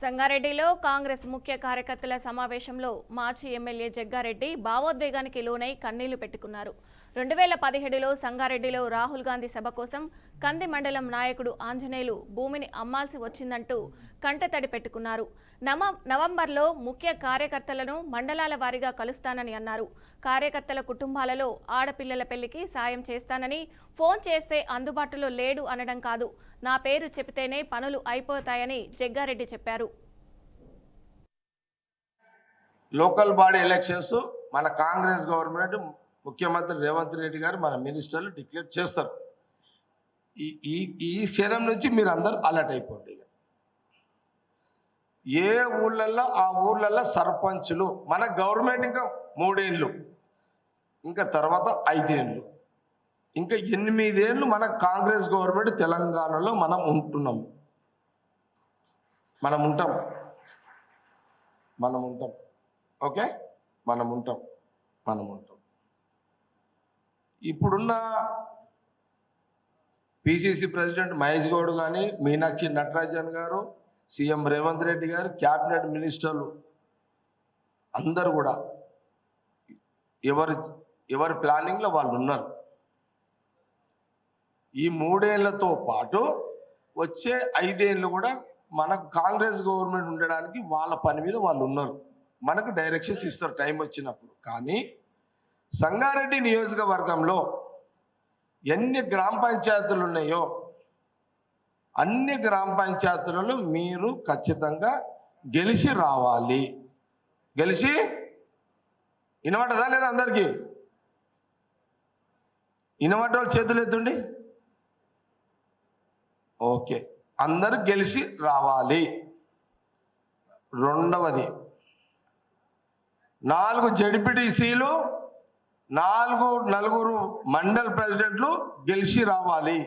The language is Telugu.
సంగారెడ్డిలో కాంగ్రెస్ ముఖ్య కార్యకర్తల సమావేశంలో మాజీ ఎమ్మెల్యే జగ్గారెడ్డి భావోద్వేగానికి లోనై కన్నీళ్లు పెట్టుకున్నారు. 2017లో సంగారెడ్డిలో రాహుల్ గాంధీ సభ కోసం కంది మండలం నాయకుడు ఆంజనేయులు భూమిని అమ్మాల్సి వచ్చిందంటూ కంటతడి పెట్టుకున్నారు. నవంబర్లో ముఖ్య కార్యకర్తలను మండలాల వారీగా కలుస్తానని అన్నారు. కార్యకర్తల కుటుంబాలలో ఆడపిల్లల పెళ్లికి సాయం చేస్తానని, ఫోన్ చేస్తే అందుబాటులో లేడు అనడం కాదు, నా పేరు చెబితేనే పనులు అయిపోతాయని జగ్గారెడ్డి చెప్పారు. లోకల్ బాడీ ఎలక్షన్స్ మన కాంగ్రెస్ గవర్నమెంట్ ముఖ్యమంత్రి రేవంత్ రెడ్డి గారు మన మినిస్టర్లు డిక్లేర్ చేస్తారు. ఈ క్షణం నుంచి మీరు అందరూ అలర్ట్ అయిపోండి. ఏ ఊళ్ళల్లో ఆ ఊళ్ళల్లో సర్పంచులు మన గవర్నమెంట్ ఇంకా 3 ఏళ్ళు, ఇంకా తర్వాత 5 ఏళ్ళు, ఇంకా 8 ఏళ్ళు మన కాంగ్రెస్ గవర్నమెంట్ తెలంగాణలో మనం ఉంటున్నాం. మనం ఉంటాం ఓకే, మనం ఉంటాం. ఇప్పుడున్న పిసిసి ప్రెసిడెంట్ మహేష్ గౌడ్ కానీ, మీనాక్షి నటరాజన్ గారు, సీఎం రేవంత్ రెడ్డి గారు, క్యాబినెట్ మినిస్టర్లు అందరూ కూడా ఎవరి ప్లానింగ్లో వాళ్ళు ఉన్నారు. ఈ 3 ఏళ్లతో పాటు వచ్చే 5 ఏళ్ళు కూడా మన కాంగ్రెస్ గవర్నమెంట్ ఉండడానికి వాళ్ళ పని మీద వాళ్ళు ఉన్నారు. మనకు డైరెక్షన్స్ ఇస్తారు టైం వచ్చినప్పుడు. కానీ సంగారెడ్డి నియోజకవర్గంలో ఎన్ని గ్రామ పంచాయతీలు ఉన్నాయో అన్ని గ్రామ పంచాయతీలలో మీరు ఖచ్చితంగా గెలిచి రావాలి. గెలిచి వినబడదా లేదా? అందరికీ వినబడ్డ వాళ్ళు చేతులు ఎత్తండి. ఓకే, అందరూ గెలిచి రావాలి. రెండవది, 4 జడ్పీటీసీలు, 4 మండల్ ప్రెసిడెంట్లు గెలిచి రావాలి.